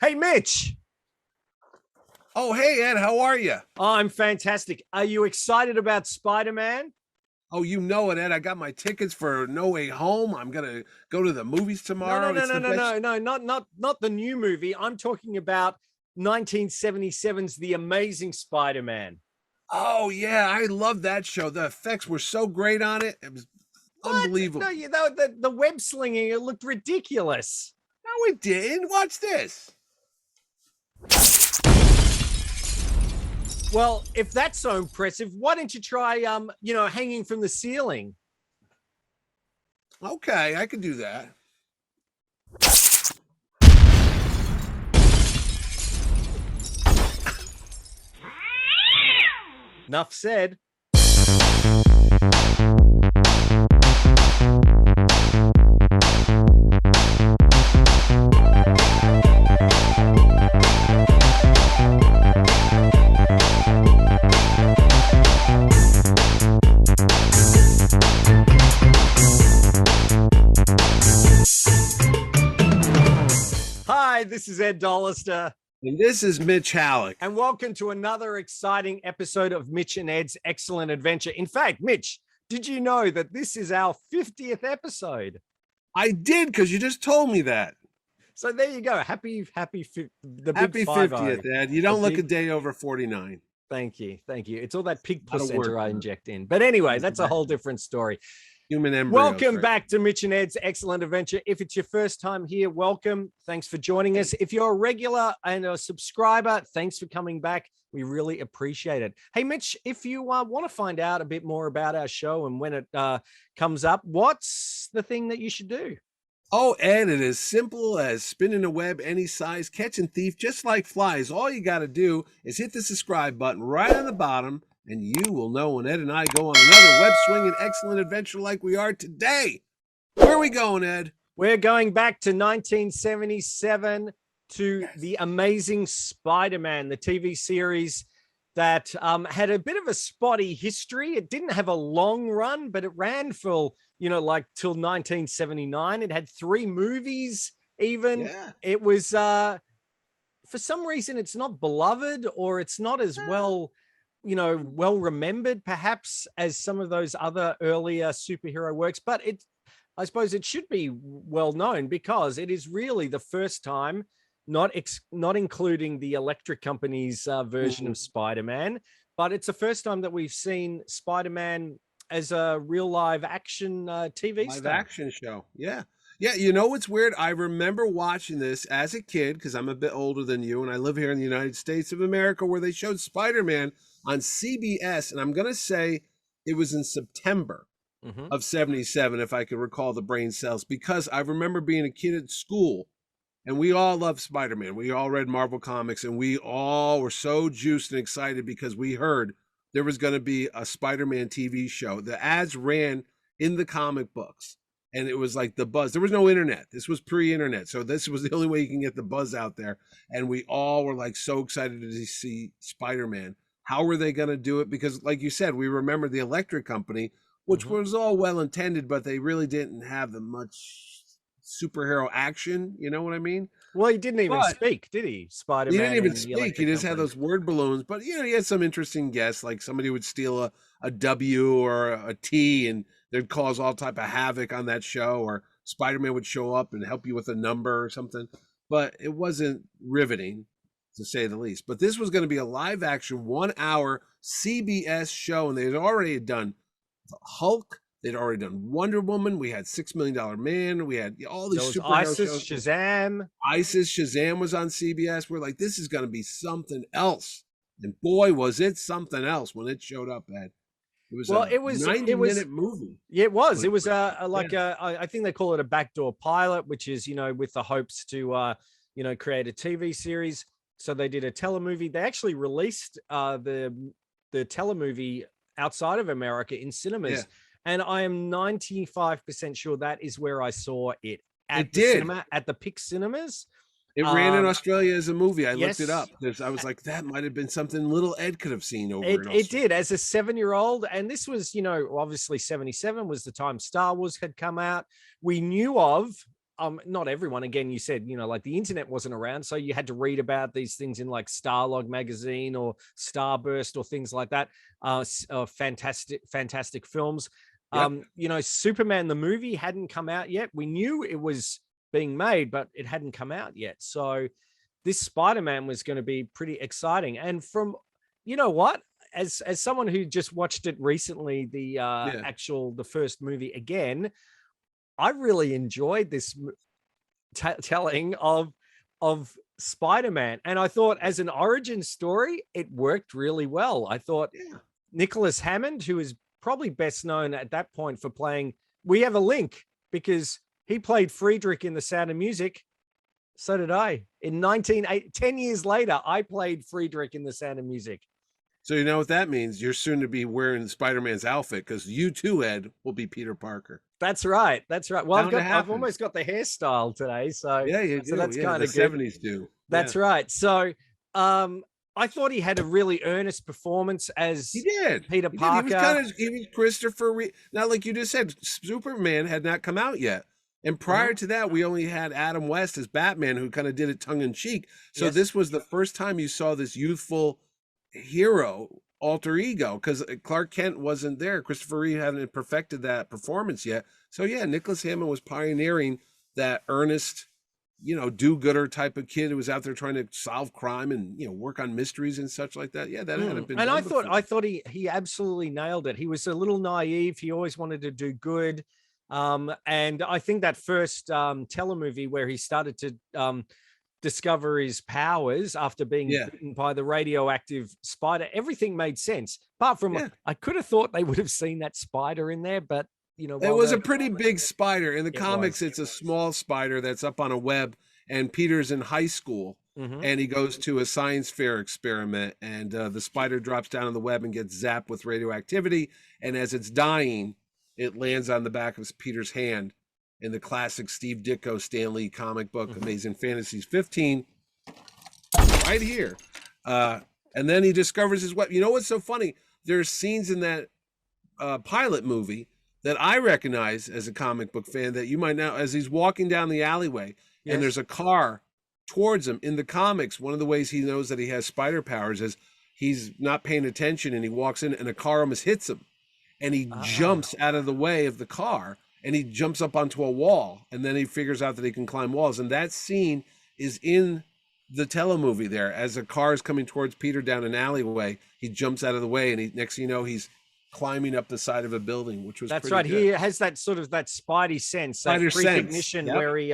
Hey, Mitch. Oh, hey, Ed, how are you? I'm fantastic. Are you excited about Spider-Man? Oh, you know it, Ed. I got my tickets for No Way Home. I'm gonna go to the movies No, no, tomorrow. no, It's no, the no, best. no, no, not the new movie. I'm talking about 1977's The Amazing Spider-Man. Oh, yeah, I love that show. The effects were so great on it. It was What? No, unbelievable. you know the web slinging. It looked ridiculous. No, it didn't. Watch this. Well, if that's so impressive, why don't you try hanging from the ceiling? Okay, I can do that. Nuff said. Hi, this is Ed Dollister. And this is Mitch Halleck. And welcome to another exciting episode of Mitch and Ed's Excellent Adventure. In fact, Mitch, did you know that this is our 50th episode? I did because you just told me that. So there you go. Happy, the big Happy 50. 50th, Ed. You don't look a day over 49. Thank you. Thank you. It's all that pig Not a placenta word I for it. inject in. But anyway, that's a whole different story. Human embryos. Welcome right? back to Mitch and Ed's Excellent Adventure. If it's your first time here, welcome. Thanks for joining us. If you're a regular and a subscriber, thanks for coming back. We really appreciate it. Hey, Mitch, if you want to find out a bit more about our show and when it comes up, what's the thing that you should do? Oh, Ed, it is simple as spinning a web any size, catching thief just like flies. All you got to do is hit the subscribe button right on the bottom, and you will know when Ed and I go on another web swinging excellent adventure like we are today. Where are we going, Ed? We're going back to 1977 to The Amazing Spider-Man, the TV series that had a bit of a spotty history. It didn't have a long run, but it ran for, like till 1979. It had 3 movies even. Yeah. It was, for some reason, it's not beloved or it's not as well remembered perhaps as some of those other earlier superhero works, but I suppose it should be well known because it is really the first time, not including the Electric Company's version of Spider-Man, but it's the first time that we've seen Spider-Man as a real live action TV live star. action show. Yeah. Yeah, you know what's weird? I remember watching this as a kid because I'm a bit older than you, and I live here in the United States of America where they showed Spider-Man on CBS, and I'm going to say it was in September of 77, if I could recall the brain cells, because I remember being a kid at school, and we all loved Spider-Man. We all read Marvel Comics, and we all were so juiced and excited because we heard there was going to be a Spider-Man TV show. The ads ran in the comic books. And it was like the buzz. There was no internet. This was pre-internet. So this was the only way you can get the buzz out there. And we all were like so excited to see Spider-Man. How were they going to do it? Because like you said, we remember the Electric Company, which was all well intended, but they really didn't have the much superhero action. You know what I mean? Well, he didn't even speak, did he? Spider-Man. He didn't even and the speak. Electric He just had Company. those word balloons. But, he had some interesting guests, like somebody would steal a W or a T, and they'd cause all type of havoc on that show, or Spider-Man would show up and help you with a number or something. But it wasn't riveting, to say the least. But this was going to be a live action 1 hour CBS show, and they had already done Hulk. They'd already done Wonder Woman. We had $6 Million Man. We had all these superhero ISIS, shows. Shazam. Shazam was on CBS. We're like, this is going to be something else. And boy, was it something else when it showed up, Ed. It was a 90-minute movie. Yeah, it was. It was I think they call it a backdoor pilot, which is, with the hopes to, create a TV series. So they did a telemovie. They actually released the telemovie outside of America in cinemas. Yeah. And I am 95% sure that is where I saw it at the cinema, at the Pick Cinemas. It ran in Australia as a movie. I looked it up. I was like, that might have been something little Ed could have seen over in Australia. It did, as a 7-year-old. And this was, obviously 77 was the time Star Wars had come out. We knew of not everyone, again, you said, like the internet wasn't around, so you had to read about these things in like Starlog magazine or Starburst or things like that. Fantastic films. Yep. Superman the movie hadn't come out yet. We knew it was being made, but it hadn't come out yet. So this Spider-Man was going to be pretty exciting. And from, what, as someone who just watched it recently, the first movie again, I really enjoyed this telling of Spider-Man, and I thought as an origin story, it worked really well. I thought Nicholas Hammond, who is probably best known at that point for playing, we have a link because he played Friedrich in The Sound of Music. So did I. 10 years later, I played Friedrich in The Sound of Music. So you know what that means? You're soon to be wearing Spider-Man's outfit because you too, Ed, will be Peter Parker. That's right. Well, I've almost got the hairstyle today, so yeah, you do. So that's kind of good. 70s do. That's right. So, I thought he had a really earnest performance as Peter Parker. He was Christopher Reeve. Now, like you just said, Superman had not come out yet. And prior to that, we only had Adam West as Batman, who kind of did it tongue in cheek. So this was the first time you saw this youthful hero alter ego, because Clark Kent wasn't there. Christopher Reeve hadn't perfected that performance yet. So yeah, Nicholas Hammond was pioneering that earnest, do-gooder type of kid who was out there trying to solve crime and work on mysteries and such like that. Yeah, that hadn't been. And I thought he absolutely nailed it. He was a little naive. He always wanted to do good. And I think that first telemovie where he started to discover his powers after being bitten by the radioactive spider, everything made sense. Apart from, I could have thought they would have seen that spider in there, but it was a pretty big spider. In the comics, it's a small spider that's up on a web, and Peter's in high school, and he goes to a science fair experiment, and the spider drops down on the web and gets zapped with radioactivity, and as it's dying, it lands on the back of Peter's hand in the classic Steve Ditko Stan Lee comic book, Amazing Fantasies 15, right here. And then he discovers his weapon. You know what's so funny? There's scenes in that pilot movie that I recognize as a comic book fan that you might now, as he's walking down the alleyway and there's a car towards him. In the comics, one of the ways he knows that he has spider powers is he's not paying attention and he walks in and a car almost hits him. And he jumps out of the way of the car and he jumps up onto a wall. And then he figures out that he can climb walls. And that scene is in the telemovie there. As a car is coming towards Peter down an alleyway, he jumps out of the way. And next thing you know, he's climbing up the side of a building, which was right. Good. He has that sort of that spidey sense, that precognition where he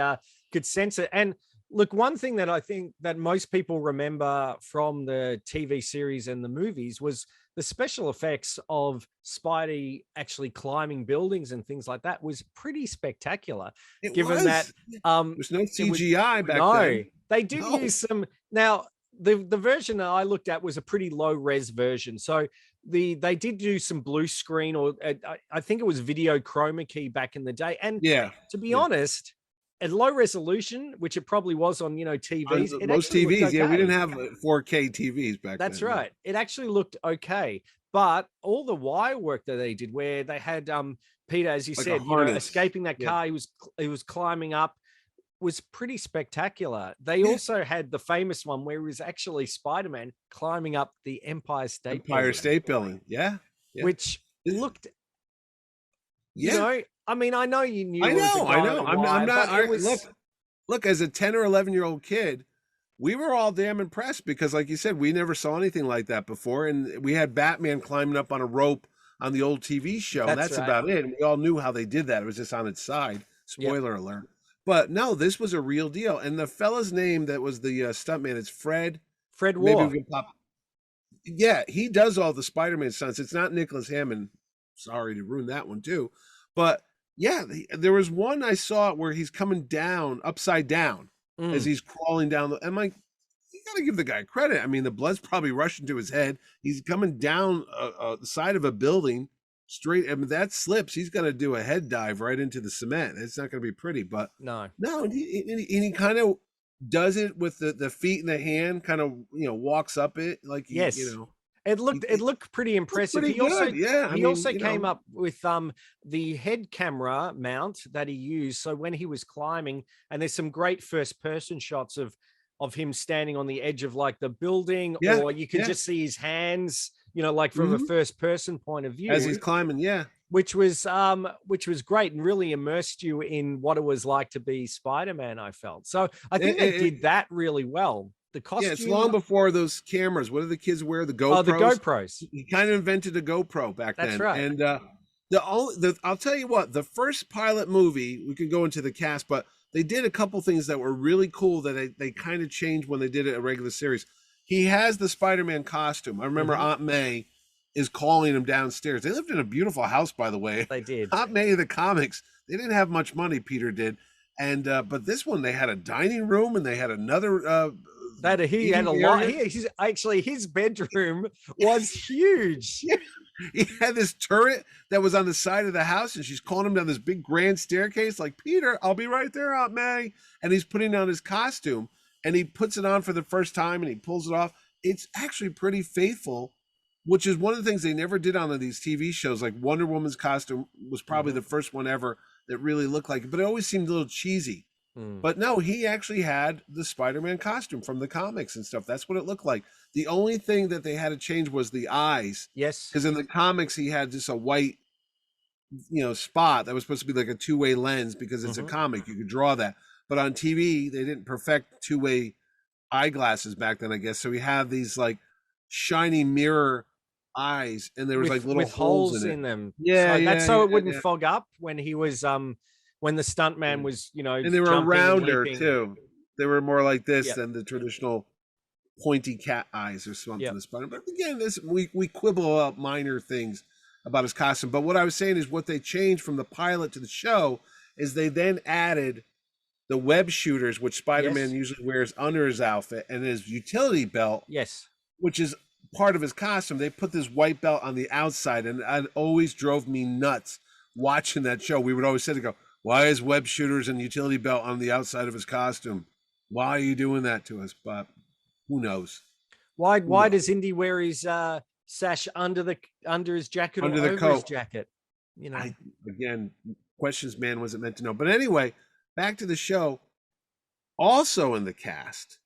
could sense it. And look, one thing that I think that most people remember from the TV series and the movies was the special effects of Spidey actually climbing buildings and things like that was pretty spectacular. Given that there's no CGI back then. They did use some. Now, the version that I looked at was a pretty low res version. So they did do some blue screen, or I think it was video chroma key back in the day. And to be honest, at low resolution, which it probably was on, TVs. Most TVs, we didn't have 4K TVs back then. That's right. It actually looked okay. But all the wire work that they did, where they had Peter, as you said, escaping that car, he was climbing up, was pretty spectacular. They also had the famous one where it was actually Spider-Man climbing up the Empire State Building. Yeah. Which looked, I mean, I know you knew. I know. I'm not. Look, as a 10 or 11-year-old kid, we were all damn impressed because, like you said, we never saw anything like that before. And we had Batman climbing up on a rope on the old TV show. That's right. About it. And we all knew how they did that. It was just on its side. Spoiler alert. But no, this was a real deal. And the fella's name that was the stuntman is Fred Ward. Yeah, he does all the Spider-Man stunts. It's not Nicholas Hammond. Sorry to ruin that one too. But yeah, there was one I saw where he's coming down upside down as he's crawling down. I'm like, you got to give the guy credit. I mean, the blood's probably rushing to his head. He's coming down the side of a building straight. I mean, that slips. He's going to do a head dive right into the cement. It's not going to be pretty, but no. And he kind of does it with the feet and the hand, kind of, walks up it like, It looked pretty impressive. Pretty good. Yeah. I he mean, also came up with the head camera mount that he used. So when he was climbing, and there's some great first person shots of him standing on the edge of like the building, yeah, or you can yeah. just see his hands, you know, like from a Mhm. first person point of view As he's climbing, yeah. which was great and really immersed you in what it was like to be Spider-Man, I felt. So I think they did that really well. The Yeah, it's long costume, before those cameras. What do the kids wear? The oh, the GoPros. GoPros. He kind of invented a GoPro back That's then. right. And I'll tell you what, the first pilot movie, we can go into the cast, but they did a couple things that were really cool that they kind of changed when they did it a regular series. He has the Spider-Man costume. I remember Aunt May is calling him downstairs. They lived in a beautiful house, by the way. They did. Aunt May, the comics, they didn't have much money, Peter did. And but this one, they had a dining room and they had another that he had a eating lot. area. His bedroom was huge. Yeah. He had this turret that was on the side of the house, and she's calling him down this big grand staircase, like, Peter, I'll be right there, Aunt May. And he's putting on his costume, and he puts it on for the first time, and he pulls it off. It's actually pretty faithful, which is one of the things they never did on these TV shows. Like Wonder Woman's costume was probably the first one ever that really looked like it, but it always seemed a little cheesy. But no, he actually had the Spider-Man costume from the comics and stuff. That's what it looked like. The only thing that they had to change was the eyes. Yes. Because in the comics, he had just a white, spot that was supposed to be like a two-way lens because it's a comic. You could draw that. But on TV, they didn't perfect two-way eyeglasses back then, I guess. So we have these like shiny mirror eyes, and there was like little holes in them. Yeah, so that's so it wouldn't yeah. fog up when he was when the stuntman was, And they were rounder too. They were more like this than the traditional pointy cat eyes or something. The Spider. But again, this we quibble about minor things about his costume. But what I was saying is what they changed from the pilot to the show is they then added the web shooters, which Spider-Man usually wears under his outfit, and his utility belt. Yes. Which is part of his costume. They put this white belt on the outside, and it always drove me nuts watching that show. We would always sit and go, why is web shooters and utility belt on the outside of his costume? Why are you doing that to us? But who knows? Why does Indy wear his sash under his jacket under or the over coat? His jacket? Again, questions man wasn't meant to know. But anyway, back to the show. Also in the cast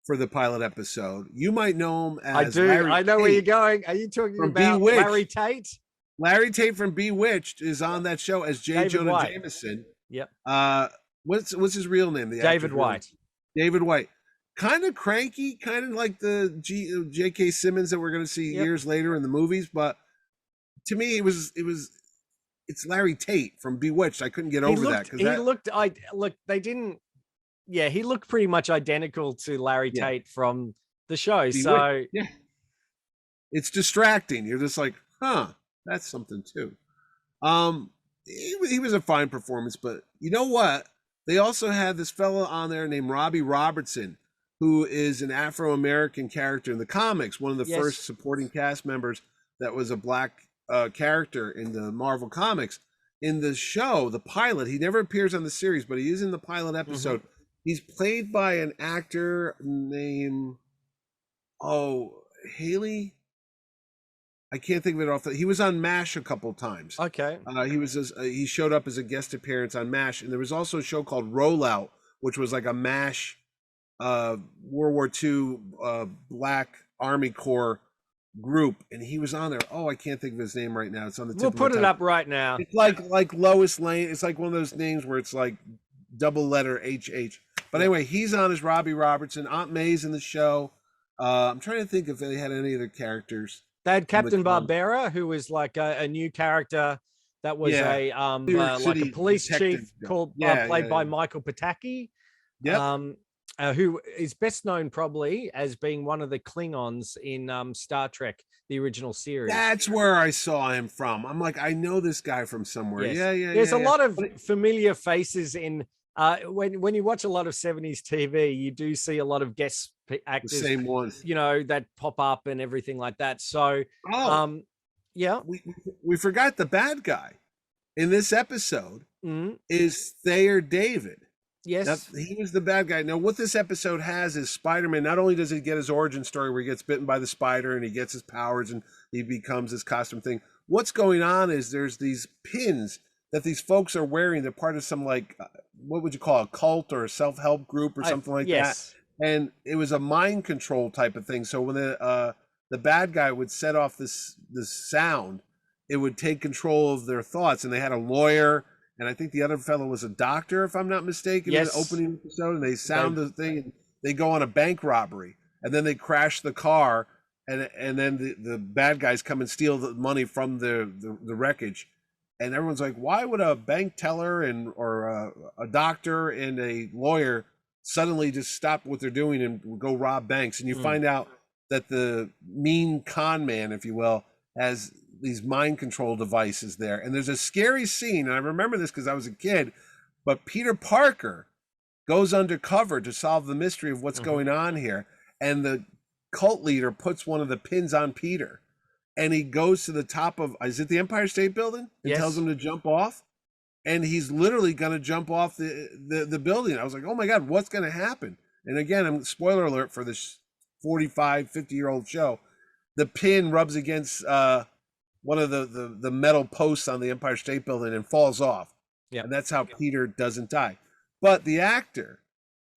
for the pilot episode, you might know him as I do. Larry I know Tate. where you're going. Are you talking From about Bewitched. Larry Tate? Larry Tate from Bewitched is on that show as Jonah White. Jameson. Yep. What's his real name? The David White. David White. Kind of cranky, kind of like the J.K. Simmons that we're going to see years later in the movies. But to me, it's Larry Tate from Bewitched. I couldn't get over that. He looked pretty much identical to Larry Tate from the show. Bewitched. So yeah, it's distracting. You're just like, huh, that's something too. He was a fine performance, but you know what? They also had this fella on there named Robbie Robertson, who is an Afro-American character in the comics, one of the first supporting cast members that was a black character in the Marvel comics. In the show, the pilot, he never appears on the series, but he is in the pilot episode. He's played by an actor named Haley. I can't think of it off. He was on MASH a couple times. Okay. He showed up as a guest appearance on MASH, and there was also a show called Rollout, which was like a MASH World War II Black Army Corps group, and he was on there. Oh, I can't think of his name right now. It's on the tip. We'll put it up right now. It's like Lois Lane. It's like one of those names where it's like double letter HH. But anyway, he's on as Robbie Robertson. Aunt May's in the show. I'm trying to think if they had any other characters. They had Captain Barbera, who was like a new character that was like a police chief played by Michael Pataki. Who is best known probably as being one of the Klingons in Star Trek, the original series. That's where I saw him from. I'm like, I know this guy from somewhere. Yes. There's a lot of familiar faces in when you watch a lot of 70s TV, you do see a lot of guest actors, the same ones, that pop up and everything like that. So, we forgot the bad guy in this episode is Thayer David. Now, Yes. he was the bad guy. Now, what this episode has is Spider-Man. Not only does he get his origin story where he gets bitten by the spider and he gets his powers and he becomes his costume thing. What's going on is there's these pins that these folks are wearing. They're part of some like, what would you call a cult or a self-help group or something like that. Yes. And it was a mind control type of thing. So when the bad guy would set off this sound, it would take control of their thoughts. And they had a lawyer, and I think the other fellow was a doctor, if I'm not mistaken, in the opening episode. And they sound the thing, and they go on a bank robbery, and then they crash the car, and then the bad guys come and steal the money from the wreckage. And everyone's like, why would a bank teller or a doctor and a lawyer suddenly just stop what they're doing and go rob banks? And you find out that the mean con man, if you will, has these mind control devices there. And there's a scary scene, and I remember this because I was a kid, but Peter Parker goes undercover to solve the mystery of what's going on here. And the cult leader puts one of the pins on Peter. And he goes to the top of, is it the Empire State Building? And tells him to jump off. And he's literally going to jump off the building. I was like, oh my God, what's going to happen? And again, I'm spoiler alert for this 45, 50-year-old show. The pin rubs against one of the metal posts on the Empire State Building and falls off. And that's how Peter doesn't die. But the actor,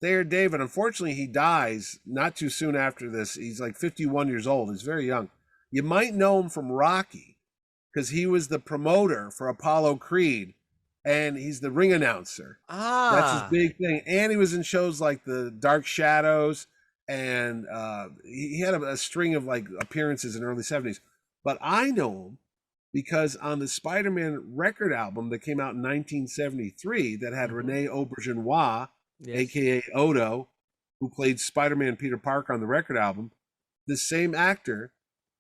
Thayer David, unfortunately, he dies not too soon after this. He's like 51 years old. He's very young. You might know him from Rocky because he was the promoter for Apollo Creed, and he's the ring announcer. That's his big thing. And he was in shows like The Dark Shadows, and he had a string of like appearances in the early 70s. But I know him because on the Spider-Man record album that came out in 1973 that had Rene Auberjonois, a.k.a. Odo, who played Spider-Man Peter Parker on the record album, the same actor,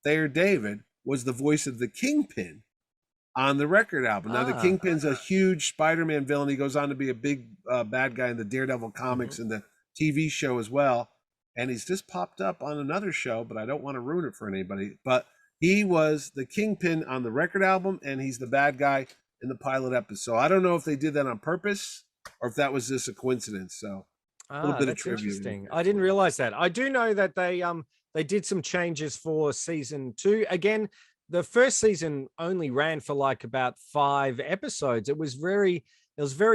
Thayer David, was the voice of the Kingpin on the record album. Now, the Kingpin's a huge Spider-Man villain. He goes on to be a big bad guy in the Daredevil comics and the TV show as well. And he's just popped up on another show, but I don't want to ruin it for anybody. But he was the Kingpin on the record album, and he's the bad guy in the pilot episode. I don't know if they did that on purpose or if that was just a coincidence. So a little bit of trivia. Interesting. I didn't realize that. I do know that they did some changes for season 2. Again, the first season only ran for like about 5 episodes. It was very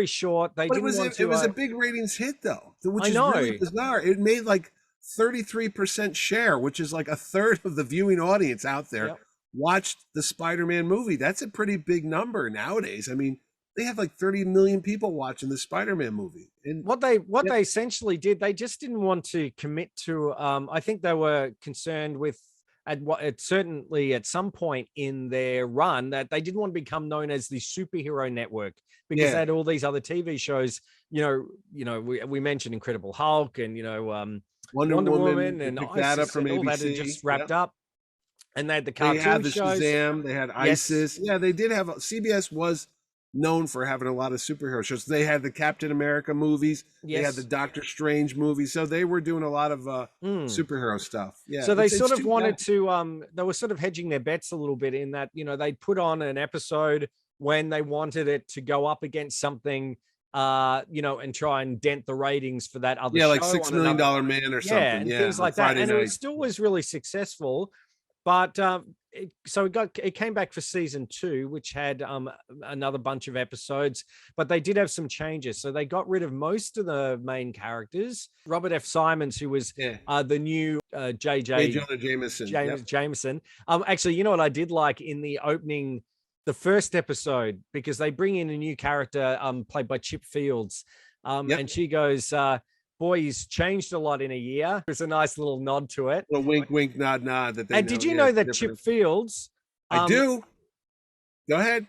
short. It was a big ratings hit though, which is really bizarre. It made like 33% share, which is like a third of the viewing audience out there watched the Spider-Man movie. That's a pretty big number nowadays. I mean, they have like 30 million people watching the Spider-Man movie. And what they essentially did, they just didn't want to commit to. I think they were concerned with certainly at some point in their run that they didn't want to become known as the superhero network because they had all these other TV shows. We mentioned Incredible Hulk and Wonder Woman and ISIS from and all that had just wrapped up. And they had the cartoon shows. Shazam, they had ISIS. Yeah, they did have CBS was known for having a lot of superhero shows. They had the Captain America movies. They had the Doctor Strange movies. So they were doing a lot of superhero stuff. Yeah. So they sort of wanted to, they were sort of hedging their bets a little bit in that, they'd put on an episode when they wanted it to go up against something, and try and dent the ratings for that other show. Like $6 Million Man or something. Yeah, things like that. And it still was really successful. But it came back for season 2, which had another bunch of episodes, but they did have some changes. So they got rid of most of the main characters. Robert F. Simons, who was the new Jonah Jameson. Jameson. Actually, you know what I did like in the opening, the first episode, because they bring in a new character played by Chip Fields, and she goes, boy, he's changed a lot in a year. There's a nice little nod to it. A wink, wink, nod, nod. And did you know that Chip Fields? I do. Go ahead.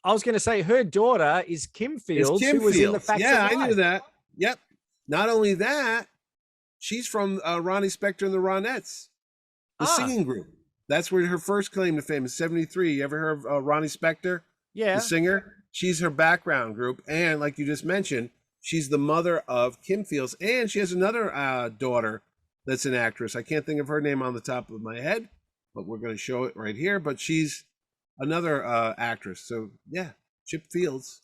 I was going to say her daughter is Kim Fields, who was in The Facts of Life. I knew that. Yep. Not only that, she's from Ronnie Spector and the Ronettes, the singing group. That's where her first claim to fame is 73. You ever heard of Ronnie Spector? Yeah. The singer? She's her background group. And like you just mentioned, she's the mother of Kim Fields, and she has another daughter that's an actress. I can't think of her name on the top of my head, but we're going to show it right here. But she's another actress. So, yeah, Chip Fields.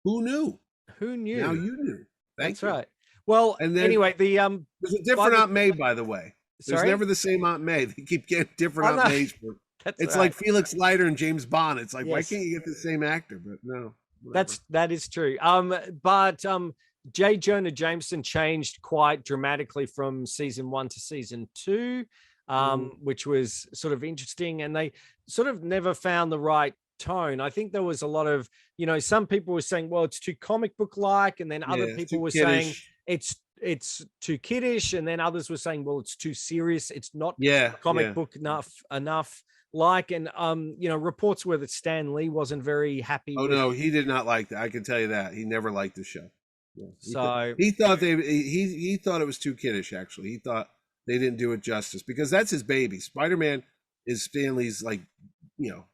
Who knew? Who knew? Now you knew. Thank That's you. right. Well, And then anyway, there's a different Aunt May, by the way. There's sorry? never the same Aunt May. They keep getting different Oh, Aunt no, Mays for. that's It's right. like Felix Leiter and James Bond. It's like, why Yes, can't you get the same actor? But no, whatever. that is true. But Jonah Jameson changed quite dramatically from season 1 to season 2, Mhm. which was sort of interesting, and they sort of never found the right tone. I think there was a lot of, some people were saying, well, it's too comic book like, and then Yeah, other it's people too were saying kiddish. it's too kiddish, and then others were saying, well, it's too serious. It's not Yeah, comic yeah. book enough. Like, and reports were that Stan Lee wasn't very happy Oh with. no, he did not like that. I can tell you that. He never liked the show. Yeah. So He thought he thought it was too kiddish, actually. He thought they didn't do it justice because that's his baby. Spider-Man is Stanley's, like, you know,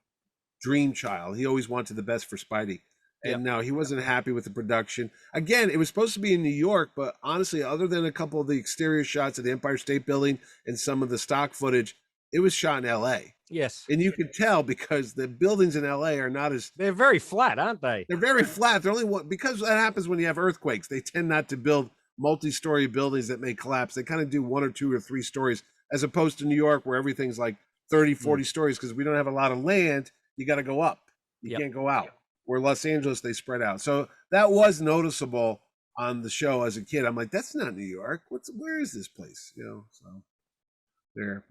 dream child. He always wanted the best for Spidey. yeah, And no, he wasn't happy with the production. Again, it was supposed to be in New York, but honestly, other than a couple of the exterior shots of the Empire State Building and some of the stock footage, it was shot in LA. yes, And you could tell because the buildings in LA are not as they're very flat, aren't they? they're very flat. They're only one because that happens when you have earthquakes. They tend not to build multi-story buildings that may collapse. They kind of do 1 or 2 or 3 stories, as opposed to New York where everything's like 30, 40 stories because we don't have a lot of land. You got to go up. You Yep. can't go out. Where Los Angeles, they spread out. So that was noticeable on the show as a kid. I'm like, that's not New York. Where is this place? So there.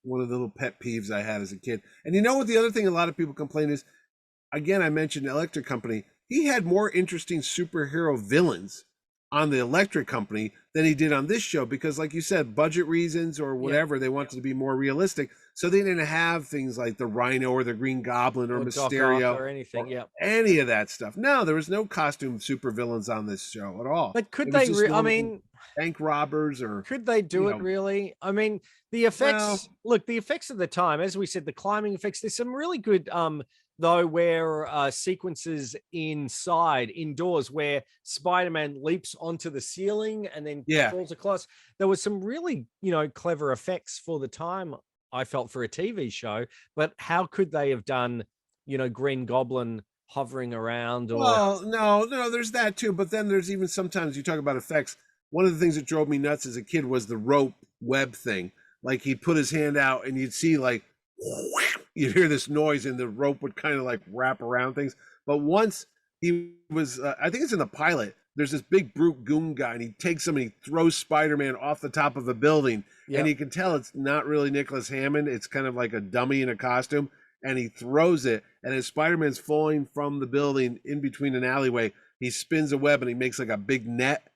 One of the little pet peeves I had as a kid. And you know what the other thing a lot of people complain is, again, I mentioned Electric Company. He had more interesting superhero villains on the Electric Company than he did on this show because, like you said, budget reasons or whatever, they wanted to be more realistic. So they didn't have things like the Rhino or the Green Goblin or Doc Ock Mysterio or anything. or Yeah. any of that stuff. No, there was no costume supervillains on this show at all. But could It was they? just I normal mean, bank robbers or, could they you do it know, really? I mean, the well, effects. Look, the effects of the time, as we said, the climbing effects. There's some really good, though, where sequences indoors, where Spider-Man leaps onto the ceiling and then yeah. falls across. There was some really, clever effects for the time. I felt for a TV show, but how could they have done, Green Goblin hovering around or Well, no, there's that too. But then there's even sometimes you talk about effects. One of the things that drove me nuts as a kid was the rope web thing. Like he'd put his hand out and you'd see like you'd hear this noise and the rope would kind of like wrap around things. But once he was, I think it's in the pilot. There's this big brute goon guy and he takes him and he throws Spider-Man off the top of a building. yeah, And you can tell it's not really Nicholas Hammond. It's kind of like a dummy in a costume. And he throws it. And as Spider-Man's falling from the building in between an alleyway, he spins a web and he makes like a big net.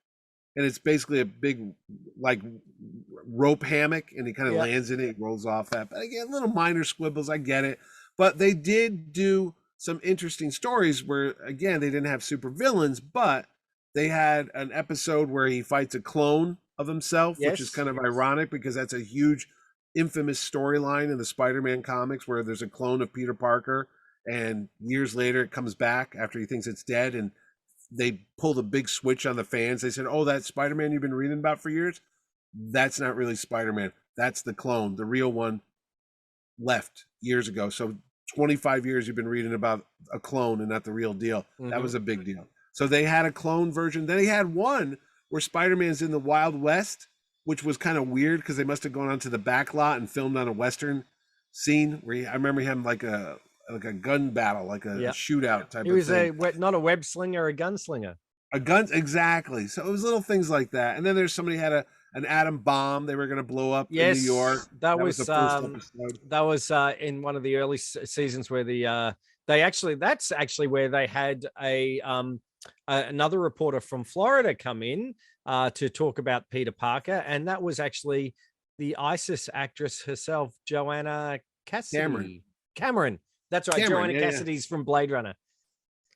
And it's basically a big like rope hammock. And he kind of yeah. lands in it, rolls off that. But again, little minor squibbles, I get it. But they did do some interesting stories where, again, they didn't have super villains, but they had an episode where he fights a clone of himself, which is Yes. kind of ironic because that's a huge infamous storyline in the Spider-Man comics where there's a clone of Peter Parker and years later it comes back after he thinks it's dead and they pulled a big switch on the fans. They said, oh, that Spider-Man you've been reading about for years, that's not really Spider-Man. That's the clone. The real one left years ago. So 25 years you've been reading about a clone and not the real deal. That was a big deal. So they had a clone version. Then he had one where Spider-Man's in the Wild West, which was kind of weird because they must have gone onto the back lot and filmed on a Western scene where I remember him like a gun battle, like a shootout type He of was thing. not a web slinger, a gunslinger. A gun, exactly. So it was little things like that. And then there's somebody had an atom bomb they were going to blow up in New York. That was was the first episode. that was in one of the early seasons where that's actually where they had another reporter from Florida come in to talk about Peter Parker, and that was actually the ISIS actress herself, Joanna Cassidy. Cameron. That's right, Cameron, Joanna yeah. Cassidy's from Blade Runner.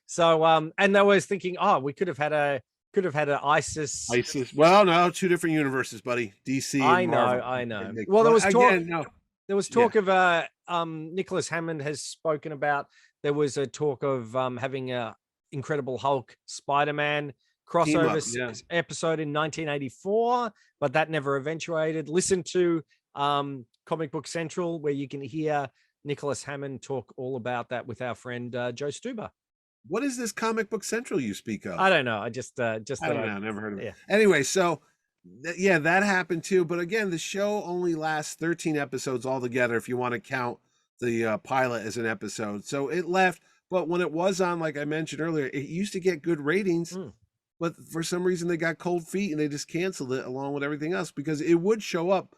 So and they was thinking, oh, we could have had an ISIS. Well, no, two different universes, buddy. DC and Marvel. I know. Well, there was talk. Again, no. There was talk of Nicholas Hammond has spoken about. There was a talk of having a Incredible Hulk Spider-Man crossover episode in 1984, but that never eventuated. Listen to Comic Book Central, where you can hear Nicholas Hammond talk all about that with our friend Joe Stuber. What is this Comic Book Central you speak I of? don't know. I just I thought don't I know. Never heard of it. yeah. Anyway, so yeah, that happened too. But again, the show only lasts 13 episodes altogether if you want to count the pilot as an episode. So it left. But when it was on, like I mentioned earlier, it used to get good ratings. Mm. But for some reason, they got cold feet and they just canceled it along with everything else because it would show up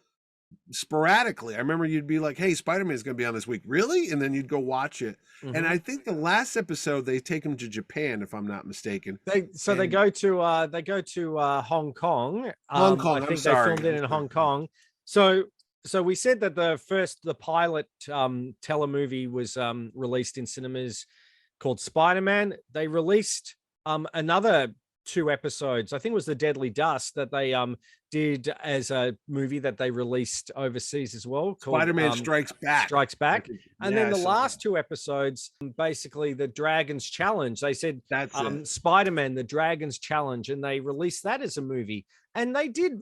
sporadically. I remember you'd be like, "Hey, Spider-Man is going to be on this week." Really? And then you'd go watch it. And Hmm. I think the last episode they take him to Japan, if I'm not mistaken. They And go to Hong Kong. Hong I Kong. I'm think they sorry. filmed it I'm in sorry. Hong Kong. So we said that the pilot telemovie was released in cinemas called Spider-Man. They released another 2 episodes. I think it was The Deadly Dust that they did as a movie that they released overseas as well called Spider-Man Strikes Back. Strikes I Back. think. And Yeah, then I the saw that. last 2 episodes, basically the Dragon's Challenge. They said That's it. Spider-Man, the Dragon's Challenge, and they released that as a movie. And they did,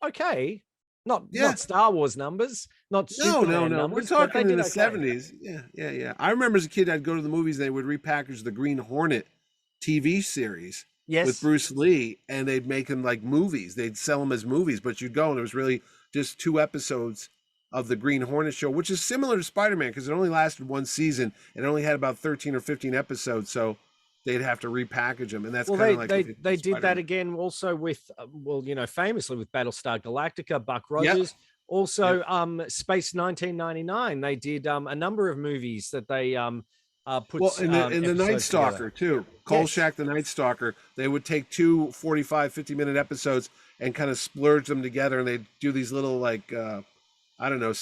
okay. Not Yeah. Star Wars numbers, not No, no, Superman no. We're numbers, but they talking in did the okay. 70s. Yeah, yeah, yeah. I remember as a kid, I'd go to the movies and they would repackage the Green Hornet TV series with Yes. Bruce Lee, and they'd make them like movies. They'd sell them as movies, but you'd go and it was really just 2 episodes of the Green Hornet show, which is similar to Spider-Man because it only lasted one season and it only had about 13 or 15 episodes. So they'd have to repackage them, and that's Well, kind of like what they they did did that Spider-Man. again also with famously with Battlestar Galactica, Buck Yep, Rogers. Also, yep. Space 1999. They did a number of movies that they put Well, in the Night episodes together. Stalker too, Yes. Kolchak the Night Stalker, they would take two 45, 50-minute episodes and kind of splurge them together, and they'd do these little like I don't know,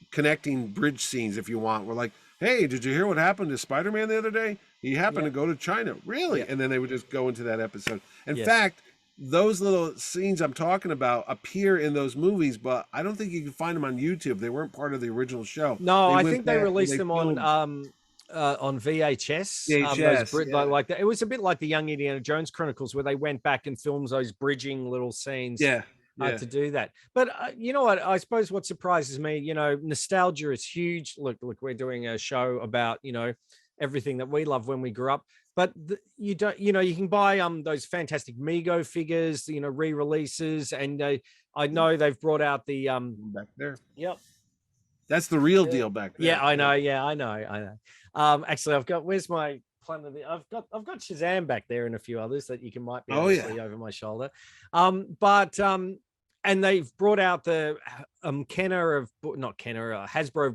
connecting bridge scenes if you want. We're like, hey, did you hear what happened to Spider-Man the other day? He happened Yeah. to go to China, really? Yeah. And then they would just go into that episode. In Yes. fact, those little scenes I'm talking about appear in those movies, but I don't think you can find them on YouTube. They weren't part of the original show. No, They I went think they back and released they them filmed on VHS. Those VHS. Yeah. like that. It was a bit like the Young Indiana Jones Chronicles, where they went back and filmed those bridging little scenes Yeah. Yeah. to do that. But you know what? I suppose what surprises me, nostalgia is huge. Look, we're doing a show about everything that we love when we grew up. But you don't, you can buy those fantastic Mego figures, re-releases, and I know they've brought out the Back there. Yep. That's the real deal back there. Yeah, I know. Yeah, I know. Actually, where's my plan of the? I've got Shazam back there and a few others that you might be able to see over my shoulder. And they've brought out the Hasbro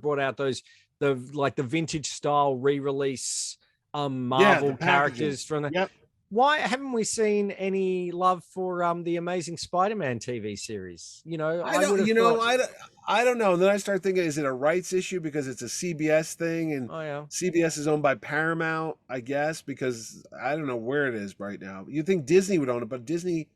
brought out the vintage style re-release Marvel characters from the. Yep. Why haven't we seen any love for the Amazing Spider-Man TV series? I don't know. And then I start thinking, is it a rights issue because it's a CBS thing, and CBS is owned by Paramount, I guess, because I don't know where it is right now. You'd think Disney would own it, but Disney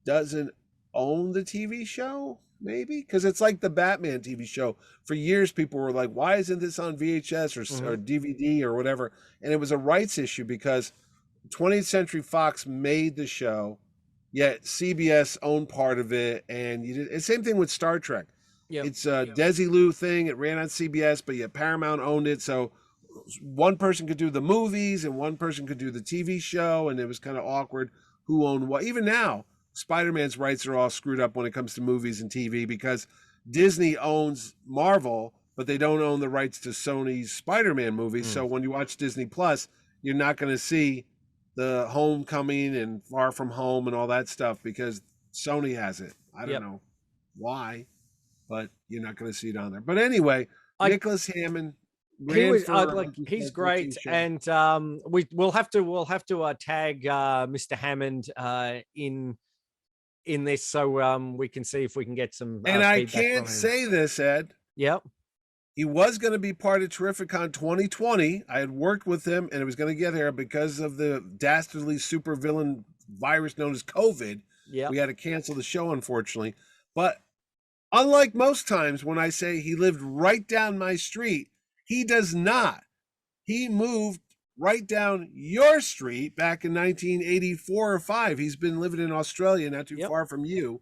doesn't own the TV show, maybe, because it's like the Batman TV show. For years, people were like, "Why isn't this on VHS or DVD or whatever?" And it was a rights issue because 20th Century Fox made the show, yet CBS owned part of it, and same thing with Star Trek. Yep. It's a Desilu thing. It ran on CBS, but yet Paramount owned it, so one person could do the movies and one person could do the TV show, and it was kind of awkward who owned what. Even now, Spider-Man's rights are all screwed up when it comes to movies and TV because Disney owns Marvel, but they don't own the rights to Sony's Spider-Man movies. So when you watch Disney Plus, you're not going to see the Homecoming and Far From Home and all that stuff because Sony has it. I don't know why, but you're not going to see it on there. But anyway, Nicholas Hammond. He's great, and we'll have to tag Mr. Hammond in this so we can see if we can get some. And I can't say this, Ed. Yep. He was going to be part of Terrificon 2020. I had worked with him, and it was going to get here because of the dastardly supervillain virus known as COVID. Yeah, we had to cancel the show, unfortunately. But unlike most times when I say he lived right down my street, he does not. He moved right down your street back in 1984 or 5. He's been living in Australia, not too far from you,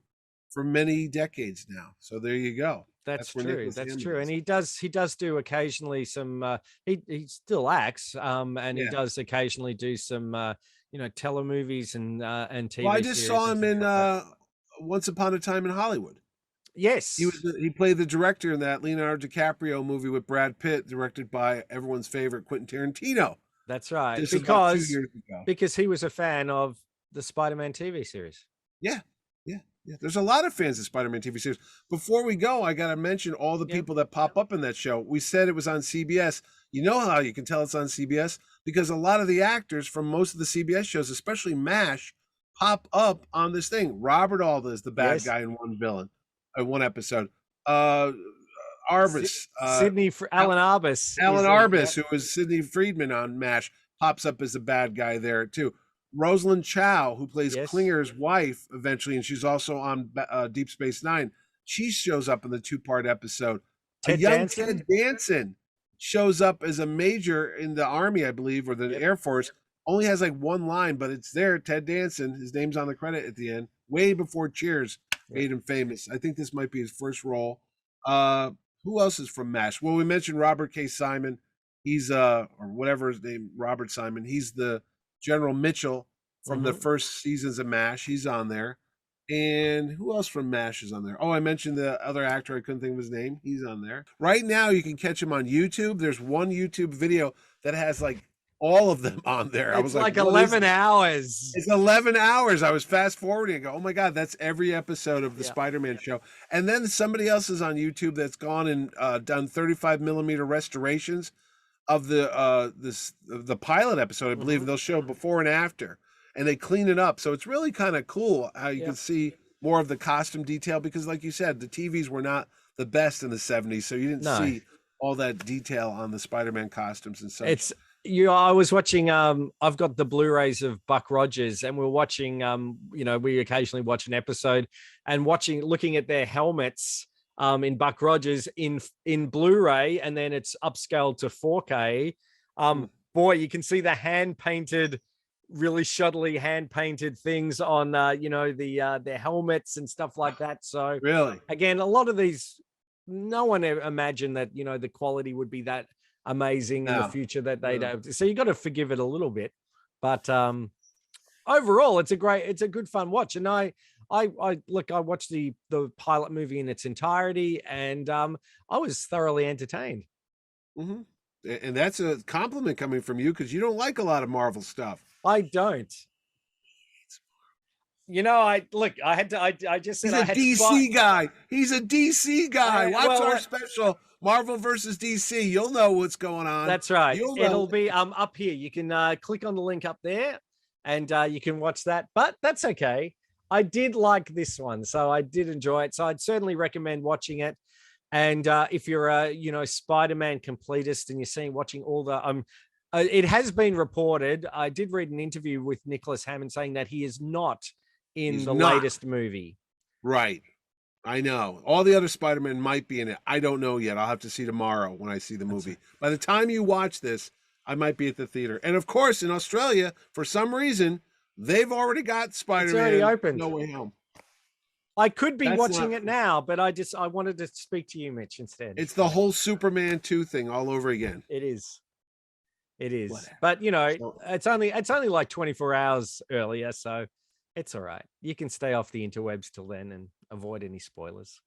for many decades now. So there you go. That's where true. Nicholas That's Hammond true. And is. he does do occasionally some he still acts and he Yeah. does occasionally do some telemovies and Well, I TV just series saw and him things in like that. Once Upon a Time in Hollywood. Yes. He played the director in that Leonardo DiCaprio movie with Brad Pitt, directed by everyone's favorite Quentin Tarantino. That's right. This is about 2 years ago. Because he was a fan of the Spider-Man TV series. Yeah, yeah, yeah. There's a lot of fans of Spider-Man TV series. Before we go, I got to mention all the people that pop up in that show. We said it was on CBS. You know how you can tell it's on CBS? Because a lot of the actors from most of the CBS shows, especially MASH, pop up on this thing. Robert Alda is the bad guy in one episode. Arbus, Alan Arbus. Alan Arbus, who was Sidney Friedman on MASH, pops up as a bad guy there too. Rosalind Chow, who plays Klinger's wife eventually, and she's also on Deep Space Nine. She shows up in the 2-part episode. Ted Danson shows up as a major in the Army, I believe, or the Air Force. Only has like one line, but it's there. Ted Danson, his name's on the credit at the end, way before Cheers made him famous. I think this might be his first role. Who else is from MASH? Well, we mentioned Robert K. Simon. He's or whatever his name, Robert Simon. He's the General Mitchell from the first seasons of MASH. He's on there. And who else from MASH is on there? Oh, I mentioned the other actor. I couldn't think of his name. He's on there. Right now, you can catch him on YouTube. There's one YouTube video that has like all of them on there. I was like 11 hours. It's 11 hours. I was fast forwarding and go, oh my God, that's every episode of the Spider-Man show. And then somebody else is on YouTube that's gone and done 35 millimeter restorations of the pilot episode, I believe. They'll show before and after, and they clean it up. So it's really kind of cool how you can see more of the costume detail, because like you said, the TVs were not the best in the 70s. So you didn't see all that detail on the Spider-Man costumes and such. I was watching, I've got the Blu-rays of Buck Rogers, and we're watching, we occasionally watch an episode and looking at their helmets in Buck Rogers in Blu-ray, and then it's upscaled to 4K. Boy, you can see the hand-painted, really shoddily hand-painted things on, their helmets and stuff like that. So really, again, a lot of these, no one ever imagined that, the quality would be that amazing in the future that they'd have. So you got to forgive it a little bit, but overall it's a good fun watch. And I watched the pilot movie in its entirety, and I was thoroughly entertained. And that's a compliment coming from you, because you don't like a lot of Marvel stuff. I don't. I just said he's a DC guy. He's a DC guy. Watch our special Marvel versus DC. You'll know what's going on. That's right. It'll be up here. You can click on the link up there, and you can watch that. But that's okay. I did like this one, so I did enjoy it. So I'd certainly recommend watching it. And if you're a Spider-Man completist and you're watching all the it has been reported. I did read an interview with Nicholas Hammond saying that he is not in the latest movie. Right. I know. All the other Spider-Man might be in it. I don't know yet. I'll have to see tomorrow when I see the movie. By the time you watch this, I might be at the theater. And of course, in Australia, for some reason, they've already got Spider-Man. It's already opened. No Way Home. I could be watching it now, but I wanted to speak to you, Mitch, instead. It's the whole Superman 2 thing all over again. It is. Whatever. But it's only like 24 hours earlier, so it's all right. You can stay off the interwebs till then and avoid any spoilers.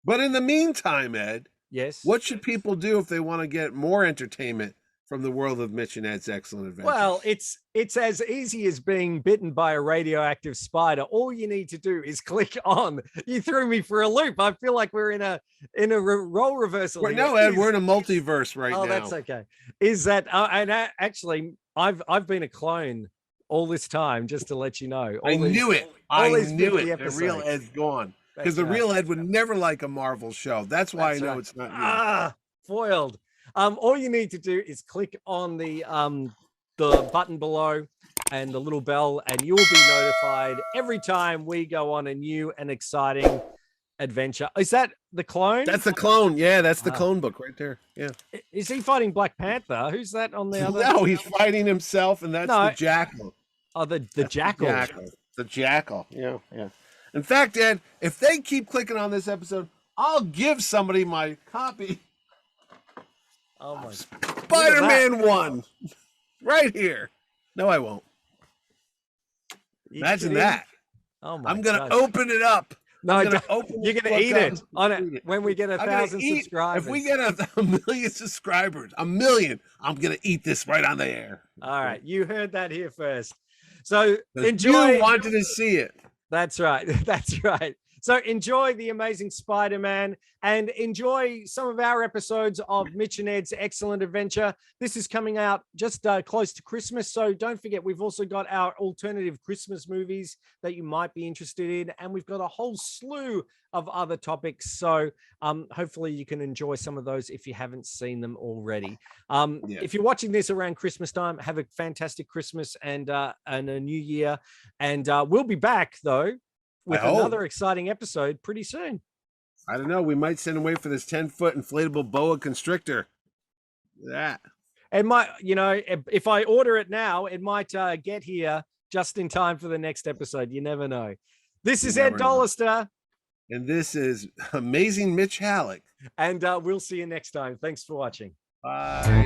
But in the meantime, Ed, yes, what should people do if they want to get more entertainment from the world of Mitch and Ed's Excellent Adventures? Well, it's as easy as being bitten by a radioactive spider. All you need to do is click on. You threw me for a loop. I feel like we're in a role reversal. No, Ed, we're in a multiverse right now. Oh, that's okay. Is that actually I've been a clone all this time, just to let you know. I knew it. The real Ed's gone. Because the real Ed would never like a Marvel show. That's why I know it's not you. Foiled. All you need to do is click on the button below and the little bell, and you'll be notified every time we go on a new and exciting adventure. Is that the clone? That's the clone. Yeah, that's the clone book right there. Yeah. Is he fighting Black Panther? Who's that on the other? No, he's fighting himself, and that's the Jackal. Oh, the Jackal. The Jackal. Yeah. In fact, Ed, if they keep clicking on this episode, I'll give somebody my copy. Oh my! Spider-Man 1, right here. No, I won't. Imagine that. Oh my! I'm gonna open it up. No, you're gonna eat it on it when we get 1,000 subscribers. If we get a million subscribers, a million, I'm gonna eat this right on the air. All right, you heard that here first. So enjoy. You wanted to see it. That's right. That's right. So enjoy The Amazing Spider-Man and enjoy some of our episodes of Mitch and Ed's Excellent Adventure. This is coming out just close to Christmas. So don't forget, we've also got our alternative Christmas movies that you might be interested in. And we've got a whole slew of other topics. So hopefully you can enjoy some of those if you haven't seen them already. If you're watching this around Christmas time, have a fantastic Christmas and a new year. And we'll be back, though, with another exciting episode pretty soon. I don't know. We might send away for this 10-foot inflatable boa constrictor. That. It might, if I order it now, it might get here just in time for the next episode. You never know. This is Ed Dollister. And this is Amazing Mitch Halleck. And we'll see you next time. Thanks for watching. Bye.